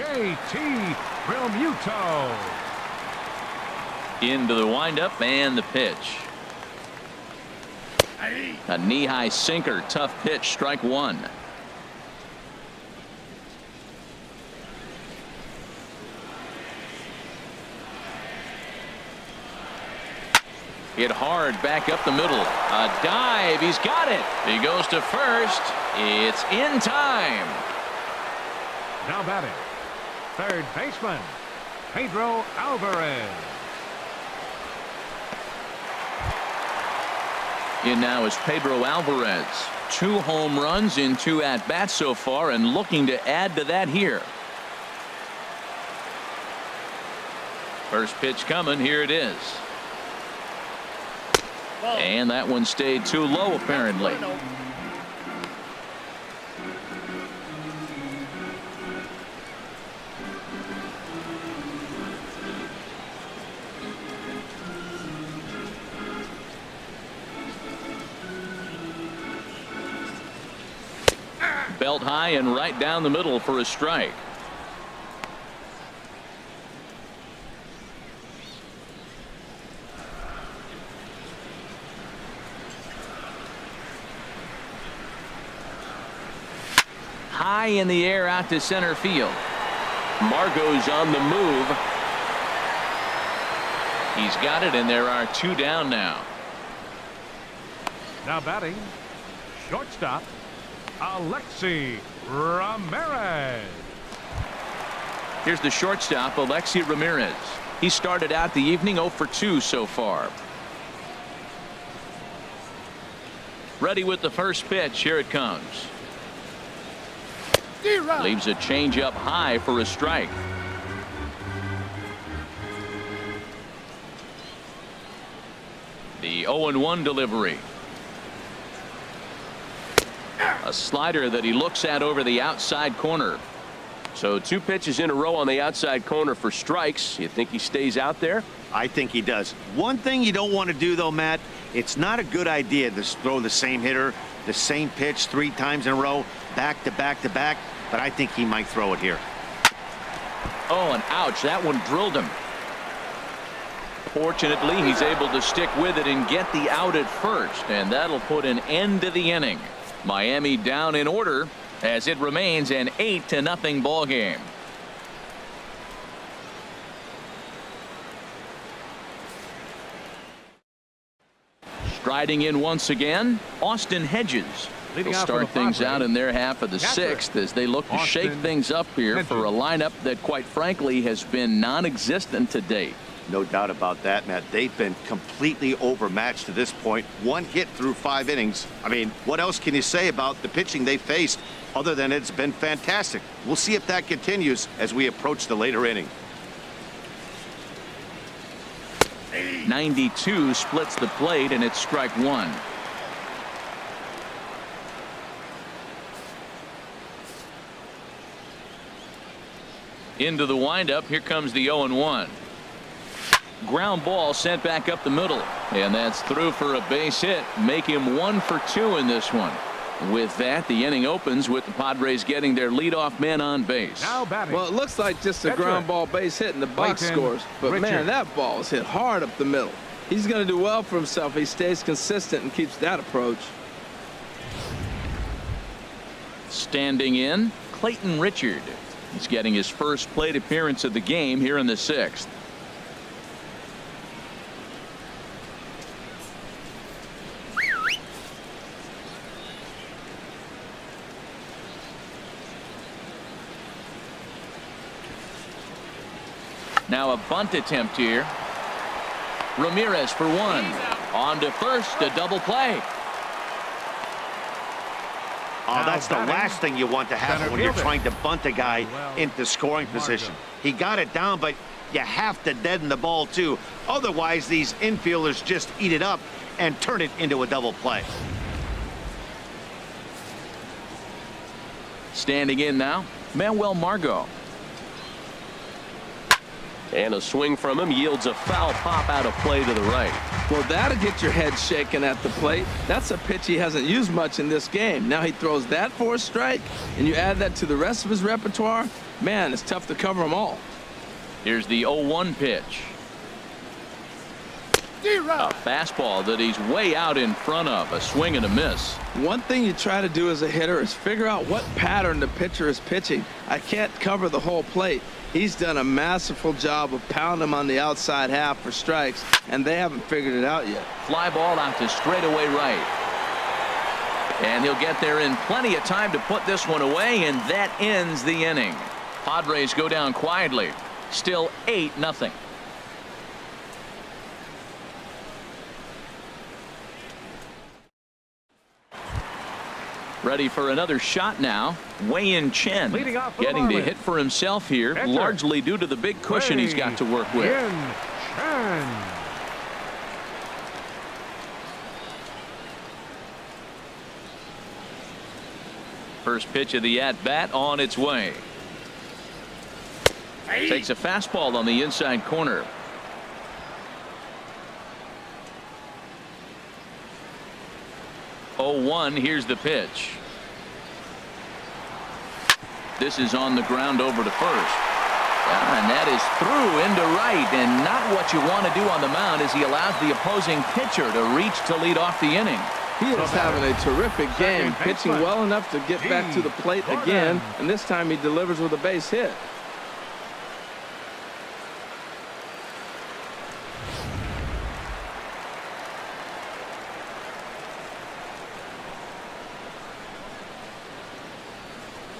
JT Realmuto. Into the windup and the pitch. A knee-high sinker. Tough pitch. Strike one. Hit hard back up the middle. A dive. He's got it. He goes to first. It's in time. Now batting, third baseman, Pedro Alvarez. In now is Pedro Alvarez. 2 home runs in 2 at-bats so far, and looking to add to that here. First pitch coming. Here it is. And that one stayed too low, apparently. Belt high and right down the middle for a strike. High in the air out to center field. Margot's on the move. He's got it, and there are 2 down now. Now batting, shortstop, Alexi Ramirez. Here's the shortstop, Alexi Ramirez. He started out the evening 0 for 2 so far. Ready with the first pitch. Here it comes. Leaves a changeup high for a strike. The 0-1 delivery. A slider that he looks at over the outside corner. So 2 pitches in a row on the outside corner for strikes. You think he stays out there? I think he does. One thing you don't want to do, though, Matt, it's not a good idea to throw the same hitter, the same pitch 3 times in a row, back to back to back, but I think he might throw it here. Oh, and ouch, that one drilled him. Fortunately, he's able to stick with it and get the out at first, and that'll put an end to the inning. Miami down in order as it remains an 8-0 ball game. Striding in once again, Austin Hedges. They'll start things out in their half of the 6th as they look to shake things up here for a lineup that, quite frankly, has been non-existent to date. No doubt about that, Matt. They've been completely overmatched to this point. 1 hit through 5 innings. I mean, what else can you say about the pitching they faced other than it's been fantastic? We'll see if that continues as we approach the later inning. 92 splits the plate, and it's strike 1. Into the windup. Here comes the 0-1. Ground ball sent back up the middle, and that's through for a base hit. Make him 1 for 2 in this one. With that, the inning opens with the Padres getting their leadoff man on base. Now batting. Well, it looks like just a ground ball base hit in the box scores, but man, that ball is hit hard up the middle. He's going to do well for himself. He stays consistent and keeps that approach. Standing in, Clayton Richard. He's getting his first plate appearance of the game here in the 6th. Now a bunt attempt here. Ramirez for 1. On to first, a double play. Oh, that's the last thing you want to happen when you're trying to bunt a guy into scoring position. He got it down, but you have to deaden the ball too. Otherwise, these infielders just eat it up and turn it into a double play. Standing in now, Manuel Margot. And a swing from him yields a foul pop out of play to the right. Well, that'll get your head shaken at the plate. That's a pitch he hasn't used much in this game. Now he throws that for a strike, and you add that to the rest of his repertoire. Man, it's tough to cover them all. Here's the 0-1 pitch. A fastball that he's way out in front of. A swing and a miss. One thing you try to do as a hitter is figure out what pattern the pitcher is pitching. I can't cover the whole plate. He's done a masterful job of pounding him on the outside half for strikes, and they haven't figured it out yet. Fly ball out to straightaway right. And he'll get there in plenty of time to put this one away, and that ends the inning. Padres go down quietly. Still 8-0. Ready for another shot now. Wei-Yin Chen Leading off for the getting to Marlins. hit for himself here, Enter. largely due to the big cushion he's got to work with. Wei-Yin Chen. First pitch of the at-bat on its way. Takes a fastball on the inside corner. Oh, 1. Here's the pitch. This is on the ground over to first. And that is through into right, and not what you want to do on the mound as he allows the opposing pitcher to reach to lead off the inning. He is having a terrific game, Second pitching baseman, well enough to get back to the plate again, and this time he delivers with a base hit.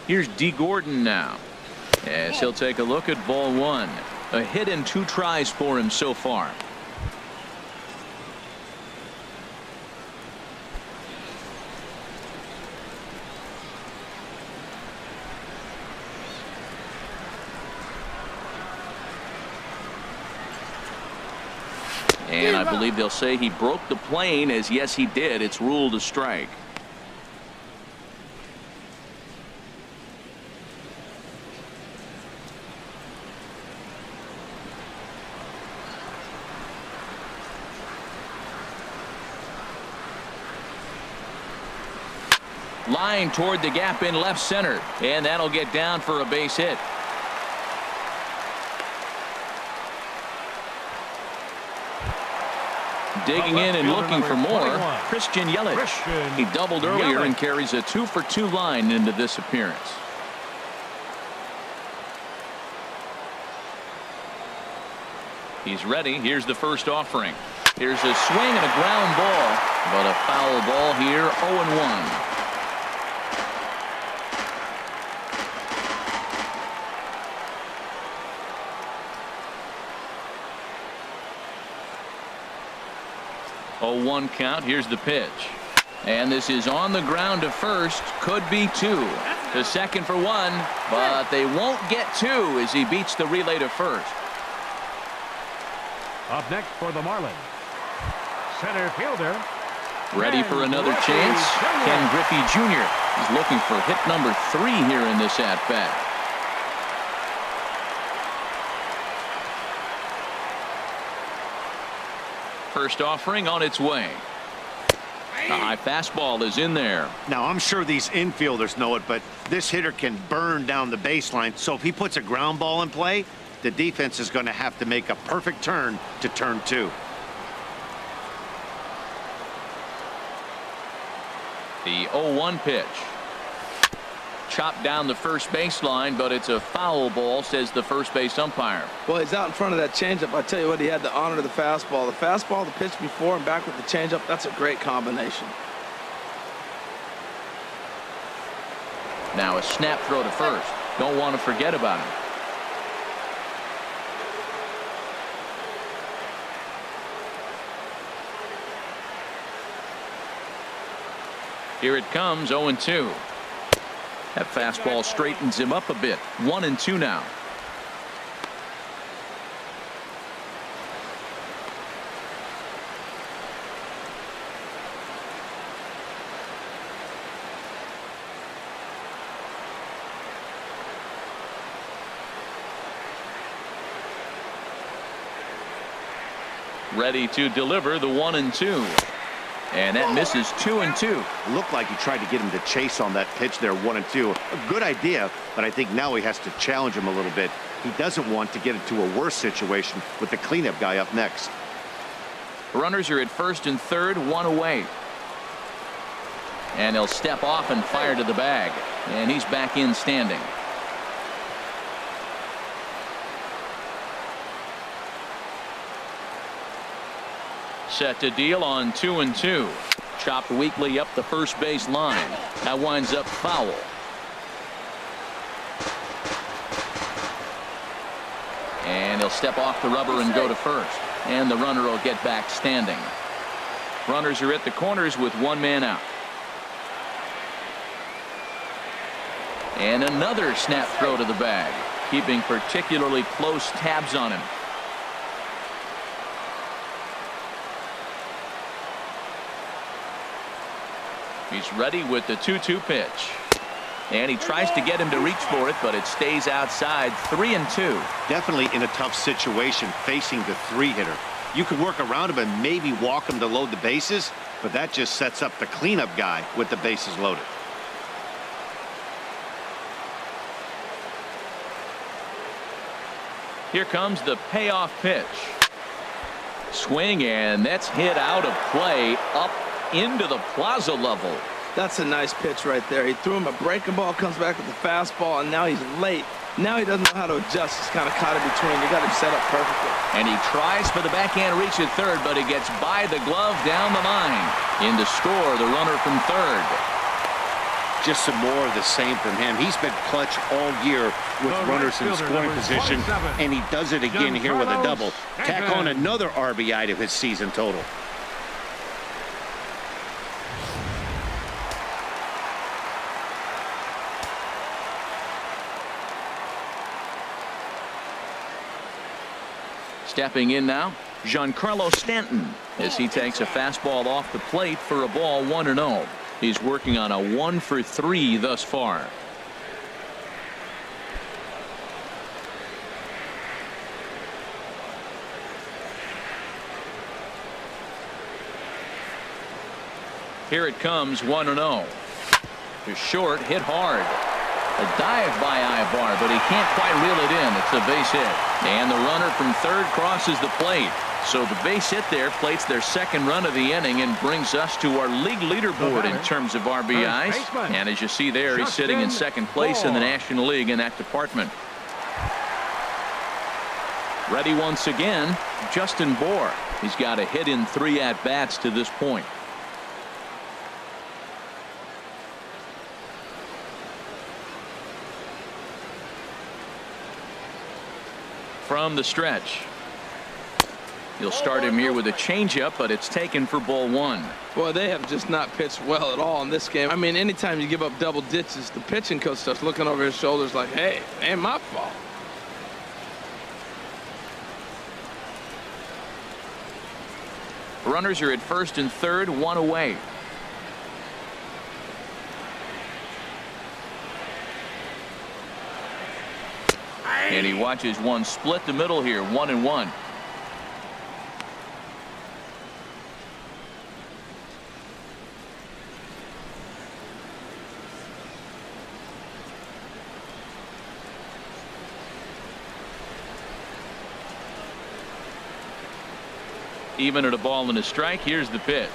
Here's D. Gordon now, as he'll take a look at ball 1. A hit and 2 tries for him so far. And I believe they'll say he broke the plane, as yes he did. It's ruled a strike. Line toward the gap in left center, and that'll get down for a base hit. Digging in and looking for more, Christian Yelich. He doubled earlier and carries a 2-for-2 line into this appearance. He's ready. Here's the first offering. Here's a swing and a ground ball, but a foul ball here. 0-1. Oh, 1 count. Here's the pitch. And this is on the ground to first. Could be 2. To second for 1. But they won't get 2 as he beats the relay to first. Up next for the Marlins, center fielder. Ready for another chance. Ken Griffey Jr. is looking for hit number 3 here in this at-bat. First offering on its way. A high fastball is in there. Now, I'm sure these infielders know it, but this hitter can burn down the baseline. So if he puts a ground ball in play, the defense is going to have to make a perfect turn to turn 2. The 0-1 pitch. Chopped down the first baseline, but it's a foul ball, says the first base umpire. Well, he's out in front of that changeup. I tell you what, he had to honor the fastball. The fastball, the pitch before, and back with the changeup. That's a great combination. Now a snap throw to first. Don't want to forget about him. Here it comes, 0-2. That fastball straightens him up a bit. 1-2 now. Ready to deliver the 1-2. And that misses 2-2. Looked like he tried to get him to chase on that pitch there, 1-2. A good idea, but I think now he has to challenge him a little bit. He doesn't want to get into a worse situation with the cleanup guy up next. Runners are at first and third, one away. And he'll step off and fire to the bag. And he's back in standing. Set to deal on 2-2. Chopped weakly up the first base line. That winds up foul. And he'll step off the rubber and go to first. And the runner will get back standing. Runners are at the corners with one man out. And another snap throw to the bag, keeping particularly close tabs on him. He's ready with the 2-2 pitch. And he tries to get him to reach for it, but it stays outside. 3-2. Definitely in a tough situation facing the 3-hitter. You could work around him and maybe walk him to load the bases, but that just sets up the cleanup guy with the bases loaded. Here comes the payoff pitch. Swing, and that's hit out of play up into the plaza level. That's a nice pitch right there. He threw him a breaking ball, comes back with the fastball, and now he's late. Now he doesn't know how to adjust. He's kind of caught in between. You got him set up perfectly. And he tries for the backhand reach at third, but he gets by the glove down the line. In to score the runner from third. Just some more of the same from him. He's been clutch all year with runners in scoring position, and he does it again here with a double. Tack on another RBI to his season total. Stepping in now, Giancarlo Stanton, as he takes a fastball off the plate for a ball 1-0. He's working on a 1-for-3 thus far. Here it comes, 1-0. To short, hit hard. A dive by Ibar, but he can't quite reel it in. It's a base hit. And the runner from third crosses the plate. So the base hit there plates their second run of the inning and brings us to our league leaderboard in terms of RBIs. And as you see there, he's sitting in second place in the National League in that department. Ready once again, Justin Bour. He's got a hit in 3 at-bats to this point. From the stretch. You'll start him here with a changeup, but it's taken for ball 1. Boy, they have just not pitched well at all in this game. I mean, anytime you give up double ditches, the pitching coach starts looking over his shoulders like, hey, it ain't my fault. Runners are at first and third, one away. And he watches one split the middle here, 1-1. Even at a ball and a strike. Here's the pitch.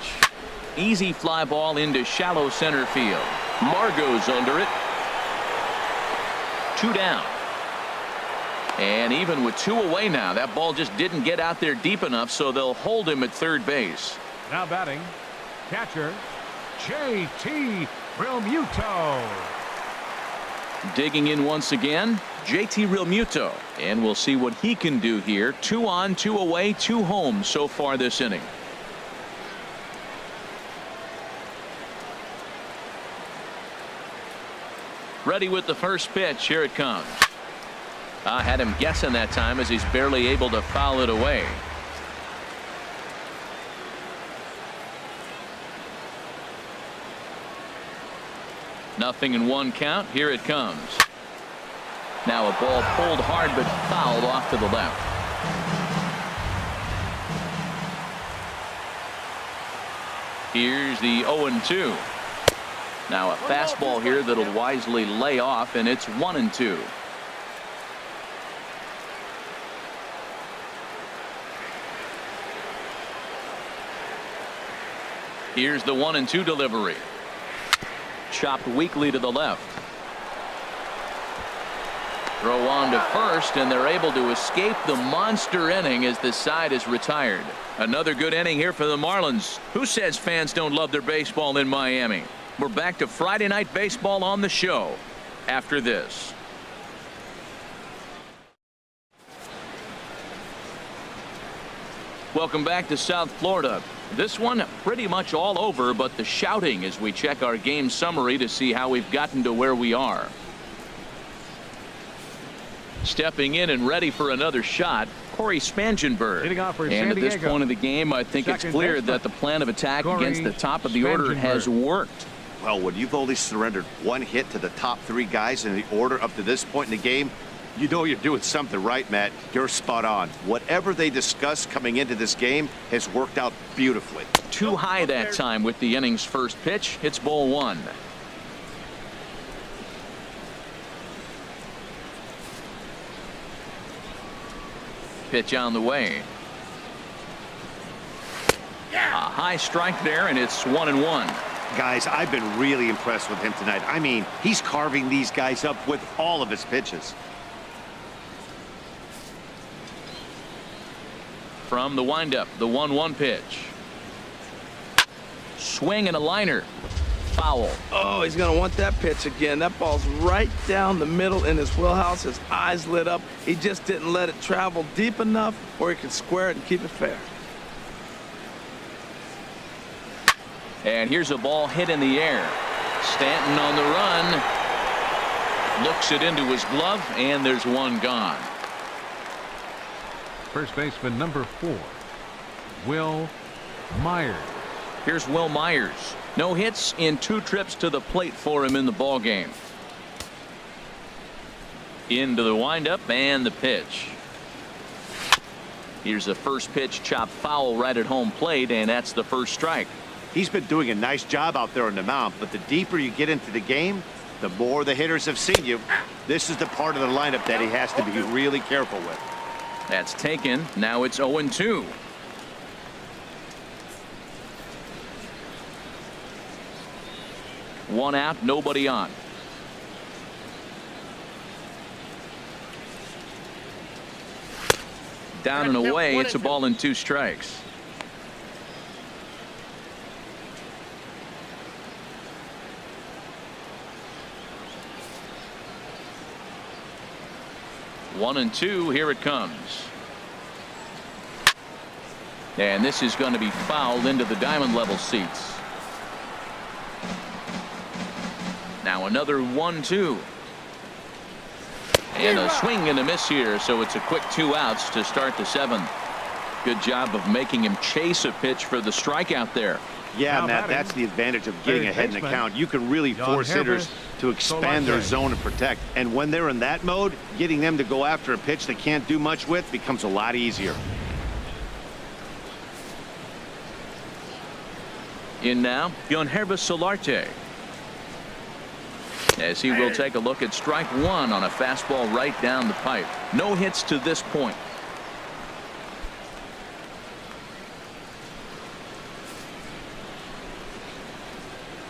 Easy fly ball into shallow center field. Margot's under it. 2 down. And even with 2 away now, that ball just didn't get out there deep enough, so they'll hold him at third base. Now batting, catcher JT Realmuto. Digging in once again, JT Realmuto. And we'll see what he can do here. 2 on, 2 away, 2 home so far this inning. Ready with the first pitch. Here it comes. I had him guessing that time as he's barely able to foul it away. Nothing in 1 count. Here it comes. Now a ball pulled hard but fouled off to the left. Here's the 0-2. Now a fastball here that'll wisely lay off, and it's 1-2. Here's the 1-2 delivery. Chopped weakly to the left. Throw on to first, and they're able to escape the monster inning as the side is retired. Another good inning here for the Marlins. Who says fans don't love their baseball in Miami? We're back to Friday Night Baseball on the show after this. Welcome back to South Florida. This one pretty much all over, but the shouting as we check our game summary to see how we've gotten to where we are. Stepping in and ready for another shot, Corey Spangenberg. And at this point of the game, I think it's clear that the plan of attack against the top of the order has worked. Well, when you've only surrendered one hit to the top three guys in the order up to this point in the game, you know you're doing something right, Matt. You're spot on. Whatever they discussed coming into this game has worked out beautifully. Too high that time with the inning's first pitch. It's ball one. Pitch on the way. A high strike there, and it's 1-1. Guys, I've been really impressed with him tonight. I mean, he's carving these guys up with all of his pitches. From the windup, the 1-1 pitch. Swing and a liner. Foul. Oh, he's going to want that pitch again. That ball's right down the middle in his wheelhouse. His eyes lit up. He just didn't let it travel deep enough where he could square it and keep it fair. And here's a ball hit in the air. Stanton on the run. Looks it into his glove, and there's one gone. First baseman number 4, Will Myers. Here's Will Myers. No hits in 2 trips to the plate for him in the ball game. Into the windup and the pitch. Here's the first pitch chopped foul right at home plate, and that's the first strike. He's been doing a nice job out there on the mound, but the deeper you get into the game, the more the hitters have seen you. This is the part of the lineup that he has to be really careful with. That's taken. Now it's 0-2. One out, nobody on. Down and away, it's a ball and 2 strikes. One and 2, here it comes. And this is going to be fouled into the diamond level seats. Now another 1-2. And a swing and a miss here, so it's a quick 2 outs to start the 7th. Good job of making him chase a pitch for the strikeout there. Yeah, Matt, that's the advantage of getting ahead in the count. You can really force hitters to expand their zone and protect. And when they're in that mode, getting them to go after a pitch they can't do much with becomes a lot easier. In now, Yonhervis Solarte. As he will take a look at strike 1 on a fastball right down the pipe. No hits to this point.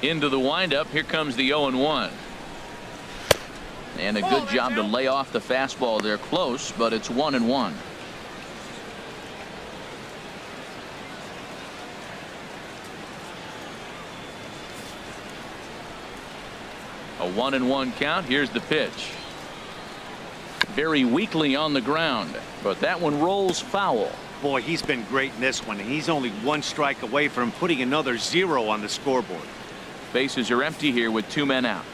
Into the windup. Here comes the 0-1. And a good job to lay off the fastball there close, but it's 1-1. A 1-1 count. Here's the pitch. Very weakly on the ground, but that one rolls foul. Boy, he's been great in this one, and he's only 1 strike away from putting another 0 on the scoreboard. Bases are empty here with 2 men out.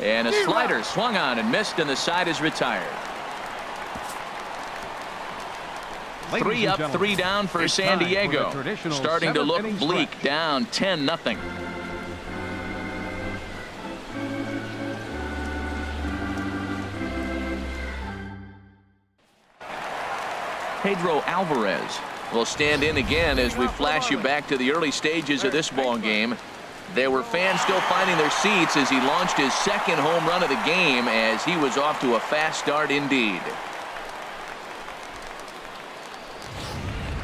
And a slider swung on and missed, and the side is retired. 3 up, 3 down for San Diego. Starting to look bleak, down 10-0. Pedro Alvarez will stand in again as we flash you back to the early stages of this ball game. There were fans still finding their seats as he launched his second home run of the game, as he was off to a fast start indeed.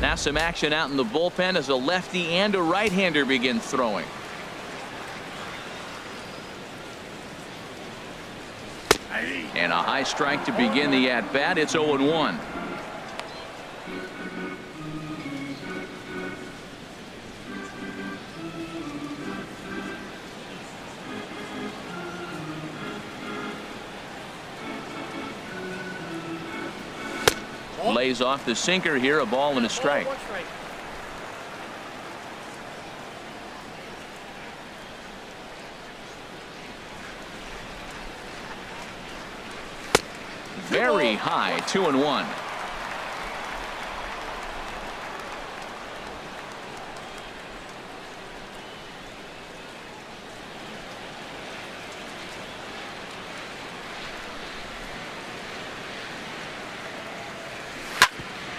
Now some action out in the bullpen as a lefty and a right-hander begin throwing. And a high strike to begin the at-bat. It's 0-1. Lays off the sinker here, a ball and a strike. Very high, 2-1.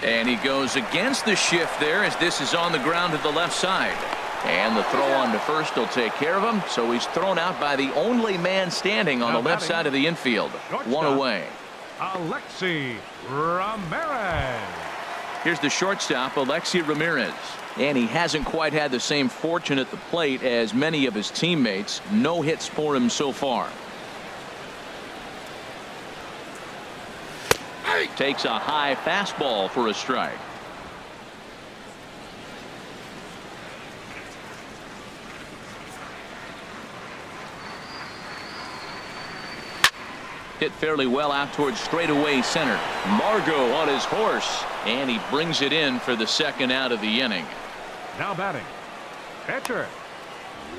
And he goes against the shift there as this is on the ground to the left side. And the throw on to first will take care of him. So he's thrown out by the only man standing on the left side of the infield. One away. Alexi Ramirez. Here's the shortstop, Alexi Ramirez. And he hasn't quite had the same fortune at the plate as many of his teammates. No hits for him so far. Takes a high fastball for a strike. Hit fairly well out towards straightaway center. Margot on his horse, and he brings it in for the second out of the inning. Now batting, pitcher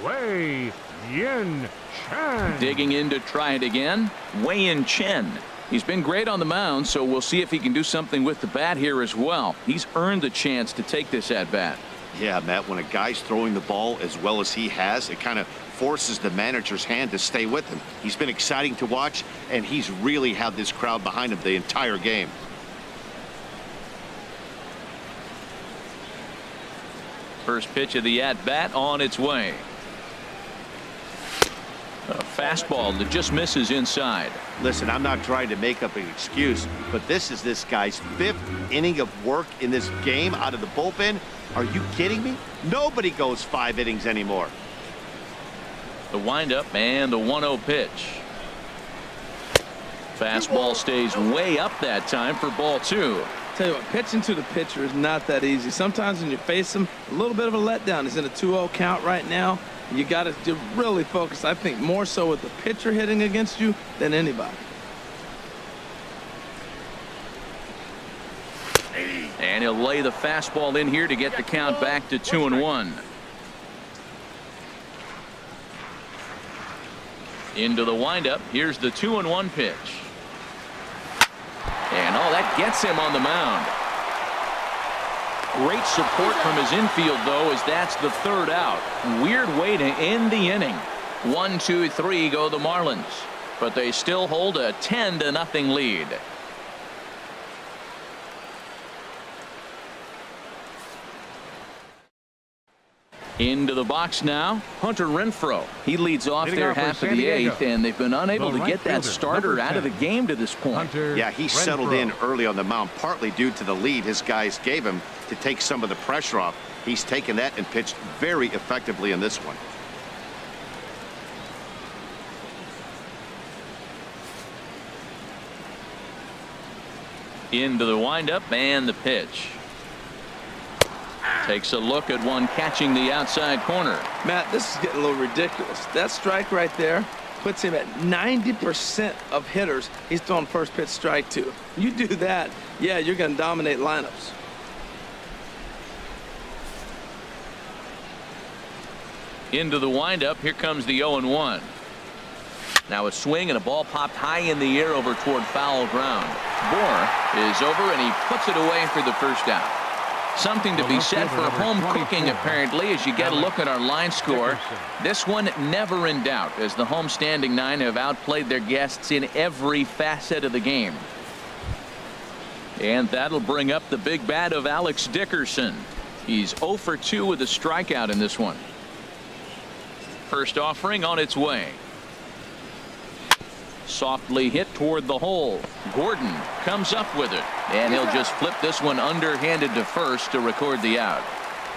Wei Yin Chen. Digging in to try it again, Wei Yin Chen. He's been great on the mound, so we'll see if he can do something with the bat here as well. He's earned the chance to take this at bat. Yeah, Matt, when a guy's throwing the ball as well as he has, it kind of forces the manager's hand to stay with him. He's been exciting to watch, and he's really had this crowd behind him the entire game. First pitch of the at bat on its way. A fastball that just misses inside. Listen, I'm not trying to make up an excuse, but this is this guy's 5th inning of work in this game out of the bullpen. Are you kidding me? Nobody goes 5 innings anymore. The windup and the 1-0 pitch. Fastball stays way up that time for ball 2. Tell you what, pitching to the pitcher is not that easy. Sometimes when you face him, a little bit of a letdown. He's in a 2-0 count right now. You got to really focus, I think, more so with the pitcher hitting against you than anybody. And he'll lay the fastball in here to get the count back to 2-1. Into the windup. Here's the 2-1 pitch. And that gets him on the mound. Great support from his infield, though, as that's the 3rd out. Weird way to end the inning. 1, 2, 3 go the Marlins, but they still hold a 10-0 lead. Into the box now, Hunter Renfroe. He leads off their half of the 8th, and they've been unable to get that starter out of the game to this point. Yeah, he settled in early on the mound, partly due to the lead his guys gave him to take some of the pressure off. He's taken that and pitched very effectively in this one. Into the windup and the pitch. Takes a look at one catching the outside corner. Matt, this is getting a little ridiculous. That strike right there puts him at 90% of hitters he's throwing first pitch strike to. You do that, yeah, you're going to dominate lineups. Into the windup. Here comes the 0-1. Now a swing and a ball popped high in the air over toward foul ground. Bohr is over and he puts it away for the first out. Something to be said for home cooking, apparently, as you get a look at our line score. This one never in doubt, as the home standing 9 have outplayed their guests in every facet of the game. And that'll bring up the big bat of Alex Dickerson. He's 0 for 2 with a strikeout in this one. First offering on its way. Softly hit toward the hole. Gordon comes up with it, and he'll just flip this one underhanded to first to record the out.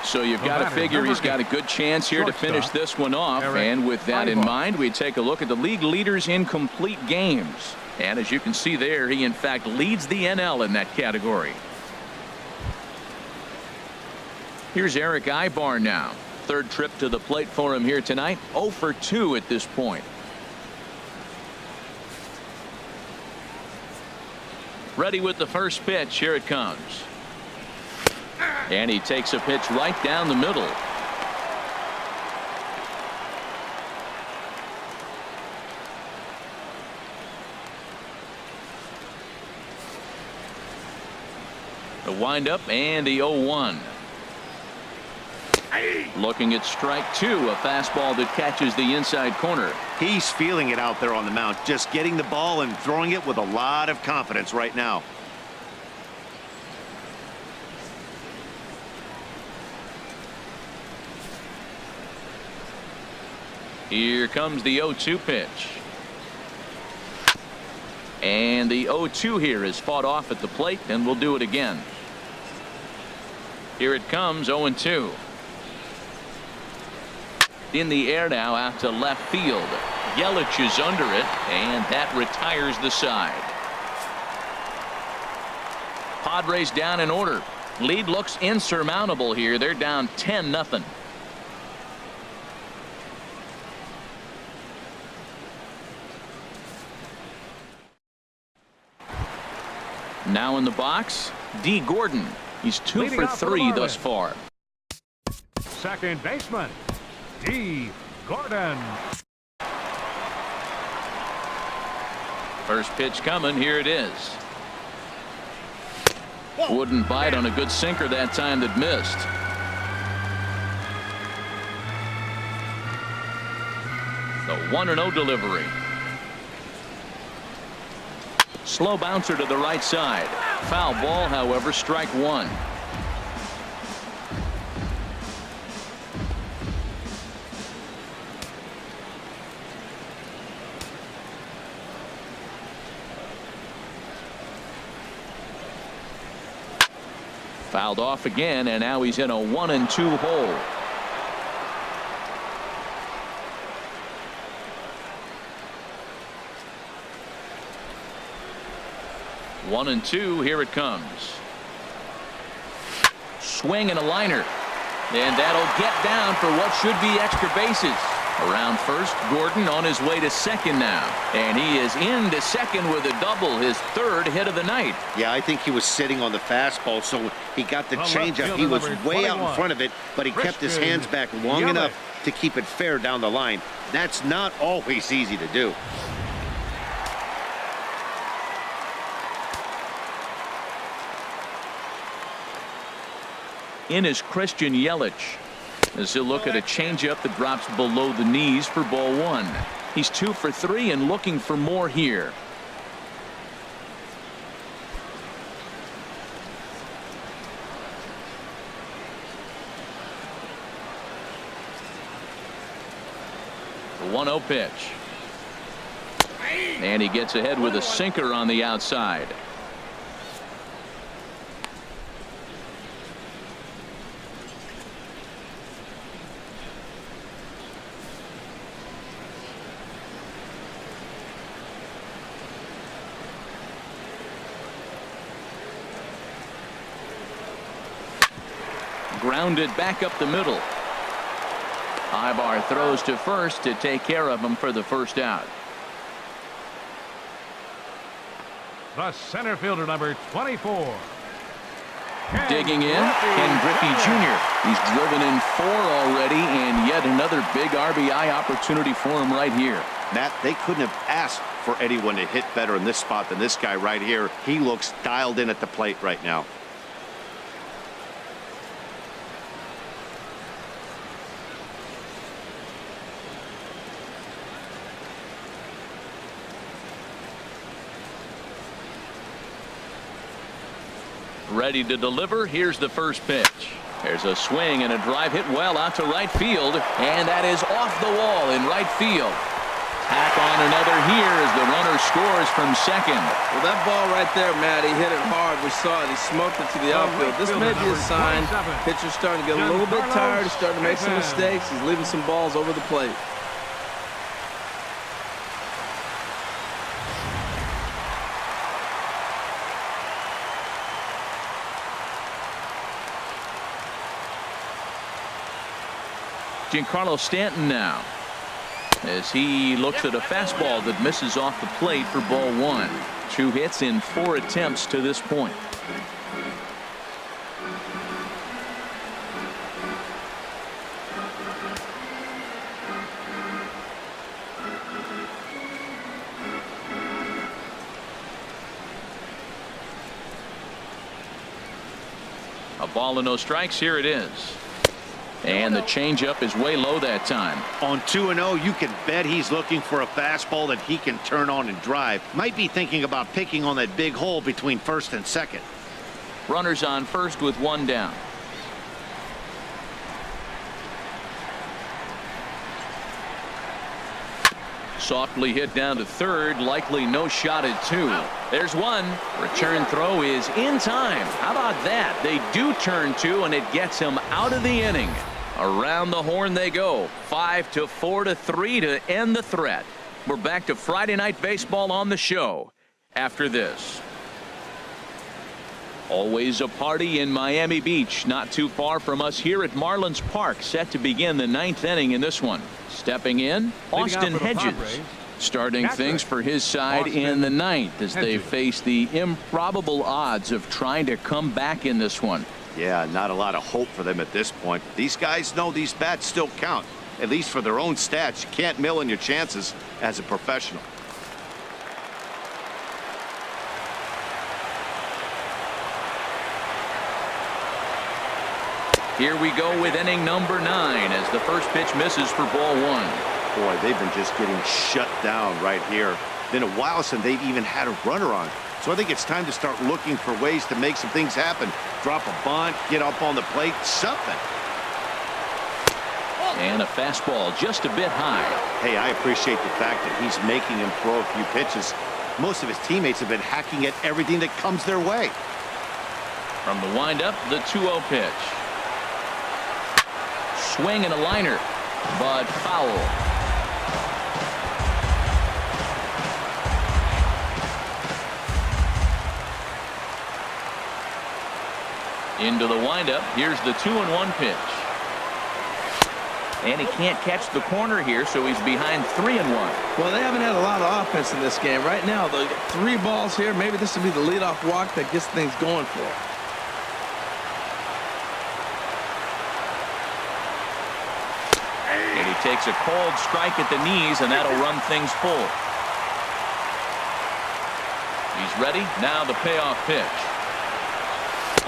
So you've got to figure he's got a good chance here to finish this one off. And with that in mind, we take a look at the league leaders in complete games. And as you can see there, he in fact leads the NL in that category. Here's Eric Ibar now. Third trip to the plate for him here tonight. 0 for 2 at this point. Ready with the first pitch. Here it comes. And he takes a pitch right down the middle. The windup and the 0-1. Looking at strike 2, a fastball that catches the inside corner. He's feeling it out there on the mound, just getting the ball and throwing it with a lot of confidence right now. Here comes the 0-2 pitch. And the 0-2 here is fought off at the plate, and we'll do it again. Here it comes, 0-2. In the air now out to left field. Yelich is under it, and that retires the side. Padres down in order. Lead looks insurmountable here. They're down 10-0. Now in the box, D. Gordon. He's 2 for 3 thus far. Second baseman, D. Gordon. First pitch coming. Here it is. Wouldn't bite on a good sinker that time that missed. The 1-0 delivery. Slow bouncer to the right side. Foul ball, however, strike 1. Fouled off again, and now he's in a 1-2 hole. One and two. Here it comes. Swing and a liner, and that'll get down for what should be extra bases. Around first, Gordon on his way to second now, and he is into second with a double, his third hit of the night. Yeah, I think he was sitting on the fastball, so he got the changeup. He was way out in front of it, but he kept his hands back long enough to keep it fair down the line. That's not always easy to do. In is Christian Yelich, as he'll look at a changeup that drops below the knees for ball 1. He's 2 for 3 and looking for more here. The 1-0 pitch. And he gets ahead with a sinker on the outside. Grounded back up the middle. Ibar throws to first to take care of him for the first out. The center fielder, number 24. Digging in, Ken Griffey Jr. He's driven in 4 already, and yet another big RBI opportunity for him right here. Matt, they couldn't have asked for anyone to hit better in this spot than this guy right here. He looks dialed in at the plate right now. Ready to deliver. Here's the first pitch. There's a swing and a drive hit well out to right field, and that is off the wall in right field. Tack on another here as the runner scores from second. Well, that ball right there, Matt, he hit it hard. We saw it. He smoked it to the outfield. This may be a sign. Pitcher's starting to get a little bit tired. He's starting to make some mistakes. He's leaving some balls over the plate. Giancarlo Stanton now, as he looks at a fastball that misses off the plate for ball one. 2 hits in 4 attempts to this point. A ball and no strikes. Here it is. And the changeup is way low that time. On 2-0, you can bet he's looking for a fastball that he can turn on and drive. Might be thinking about picking on that big hole between first and second. Runners on first with 1 down. Softly hit down to third. Likely no shot at 2. There's 1. Return throw is in time. How about that? They do turn 2, and it gets him out of the inning. Around the horn they go. 5-4-3 to end the threat. We're back to Friday Night Baseball on the show after this. Always a party in Miami Beach, not too far from us here at Marlins Park, set to begin the 9th inning in this one. Stepping in, Austin Hedges, starting things for his side in the 9th as they face the improbable odds of trying to come back in this one. Yeah, not a lot of hope for them at this point. These guys know these bats still count, at least for their own stats. You can't mill in your chances as a professional. Here we go with inning number 9 as the first pitch misses for ball 1. Boy, they've been just getting shut down right here. Been a while since they've even had a runner on. So I think it's time to start looking for ways to make some things happen. Drop a bunt, get up on the plate, something. And a fastball just a bit high. Hey, I appreciate the fact that he's making him throw a few pitches. Most of his teammates have been hacking at everything that comes their way. From the windup, the 2-0 pitch. Swing and a liner, but foul. Into the windup. Here's the 2-1 pitch. And he can't catch the corner here, so he's behind 3-1. Well, they haven't had a lot of offense in this game. Right now, they got 3 balls here. Maybe this will be the leadoff walk that gets things going for him. And he takes a cold strike at the knees, and that'll run things full. He's ready. Now the payoff pitch.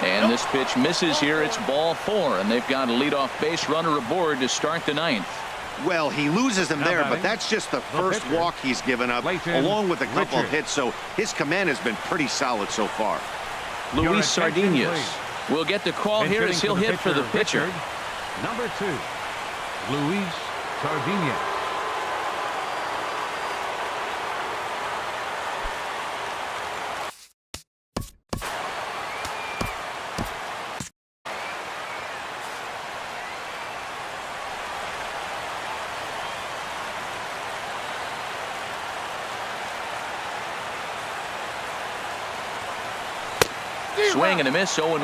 And this pitch misses here. It's ball 4, and they've got a leadoff base runner aboard to start the 9th. Well, he loses him there, but that's just the first walk he's given up, along with a couple of hits, so his command has been pretty solid so far. Luis Sardinas will get the call here as he'll hit for the pitcher. Number 2, Luis Sardinas. Swing and a miss, 0-1.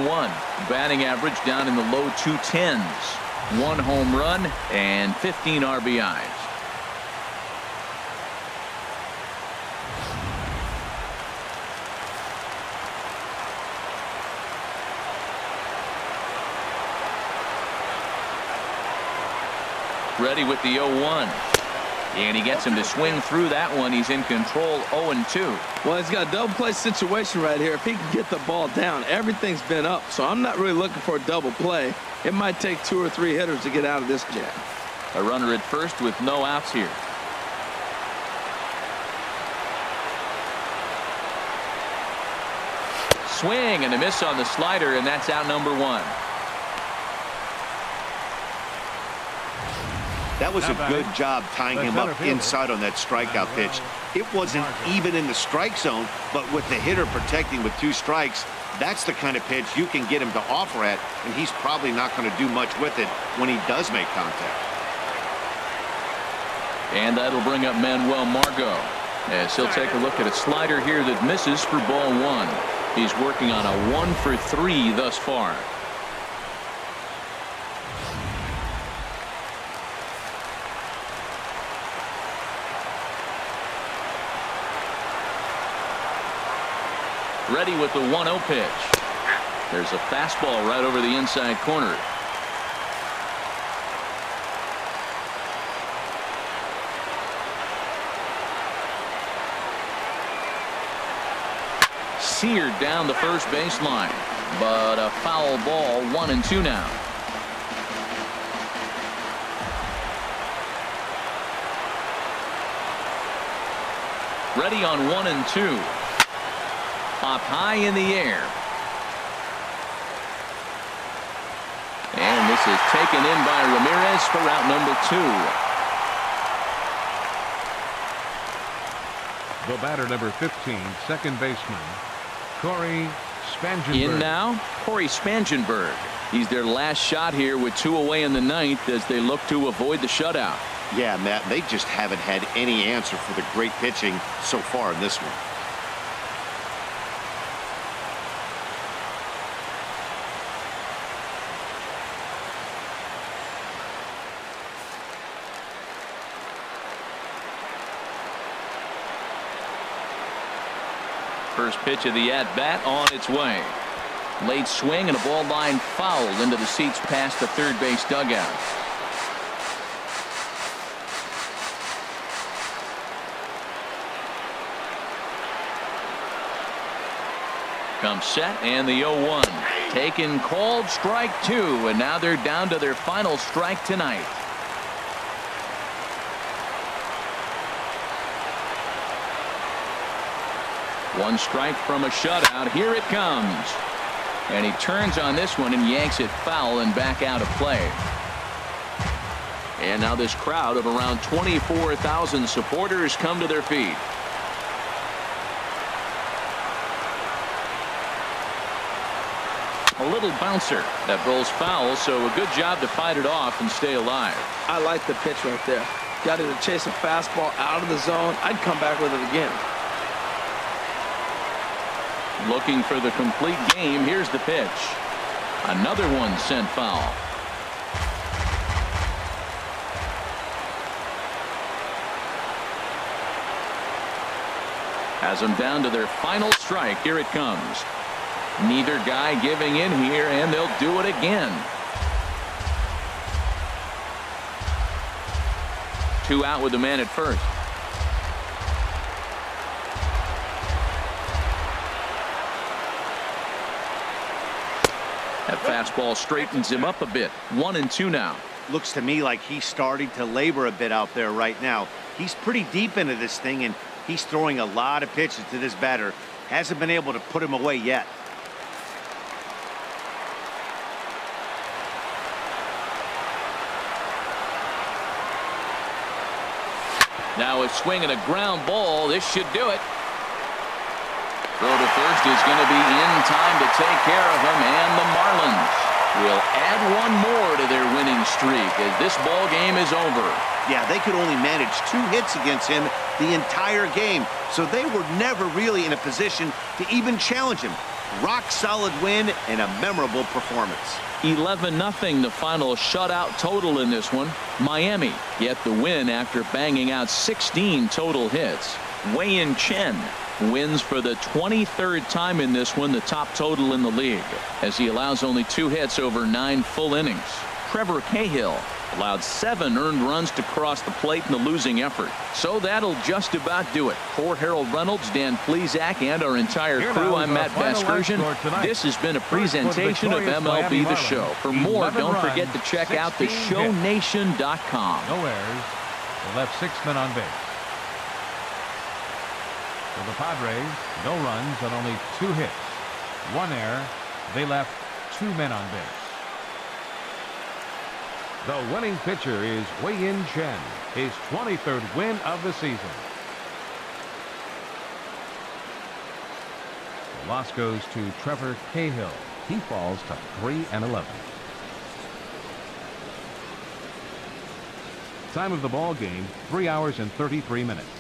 Batting average down in the low 210s. 1 home run and 15 RBIs. Ready with the 0-1. And he gets him to swing through that one. He's in control, 0-2. Well, he's got a double play situation right here. If he can get the ball down, everything's been up. So I'm not really looking for a double play. It might take 2 or 3 hitters to get out of this jam. A runner at first with no outs here. swing and a miss on the slider, and that's out number 1. That was a good job tying him up inside on that strikeout pitch. It wasn't even in the strike zone, but with the hitter protecting with 2 strikes, that's the kind of pitch you can get him to offer at, and he's probably not going to do much with it when he does make contact. And that'll bring up Manuel Margot, as he'll take a look at a slider here that misses for ball 1. He's working on a 1 for 3 thus far. Ready with the 1-0 pitch. There's a fastball right over the inside corner. Seared down the first baseline, but a foul ball. 1-2 now. Ready on 1-2. Up high in the air. And this is taken in by Ramirez for out number 2. The batter, number 15, second baseman, Corey Spangenberg. In now, Corey Spangenberg. He's their last shot here with 2 away in the 9th as they look to avoid the shutout. Yeah, Matt, they just haven't had any answer for the great pitching so far in this one. First pitch of the at-bat on its way. Late swing and a ball line foul into the seats past the third base dugout. Comes set and the 0-1. Taken, called, strike 2, and now they're down to their final strike tonight. One strike from a shutout. Here it comes. And he turns on this one and yanks it foul and back out of play. And now this crowd of around 24,000 supporters come to their feet. A little bouncer that rolls foul, so a good job to fight it off and stay alive. I like the pitch right there. Got it to chase a fastball out of the zone. I'd come back with it again. Looking for the complete game. Here's the pitch. Another one sent foul. Has them down to their final strike. Here it comes. Neither guy giving in here, and they'll do it again. 2 out with the man at first. That fastball straightens him up a bit. 1-2 now. Looks to me like he's starting to labor a bit out there right now. He's pretty deep into this thing, and he's throwing a lot of pitches to this batter. Hasn't been able to put him away yet. Now a swing and a ground ball. This should do it. Throw to first is going to be in time to take care of him, and the Marlins will add one more to their winning streak as this ball game is over. Yeah, they could only manage 2 hits against him the entire game, so they were never really in a position to even challenge him. Rock solid win and a memorable performance. 11-0 the final shutout total in this one. Miami get the win after banging out 16 total hits. Wei-Yin Chen wins for the 23rd time in this one, the top total in the league, as he allows only 2 hits over 9 full innings. Trevor Cahill allowed 7 earned runs to cross the plate in the losing effort. So that'll just about do it. For Harold Reynolds, Dan Plesac, and our entire crew, I'm Matt Vasgersian. This has been a presentation of MLB The Show. For more, don't forget to check out theshownation.com. No errors. They left 6 men on base. For the Padres, no runs and only 2 hits. 1 error. They left 2 men on base. The winning pitcher is Wei-Yin Chen, his 23rd win of the season. The loss goes to Trevor Cahill. He falls to 3-11. Time of the ball game, 3 hours and 33 minutes.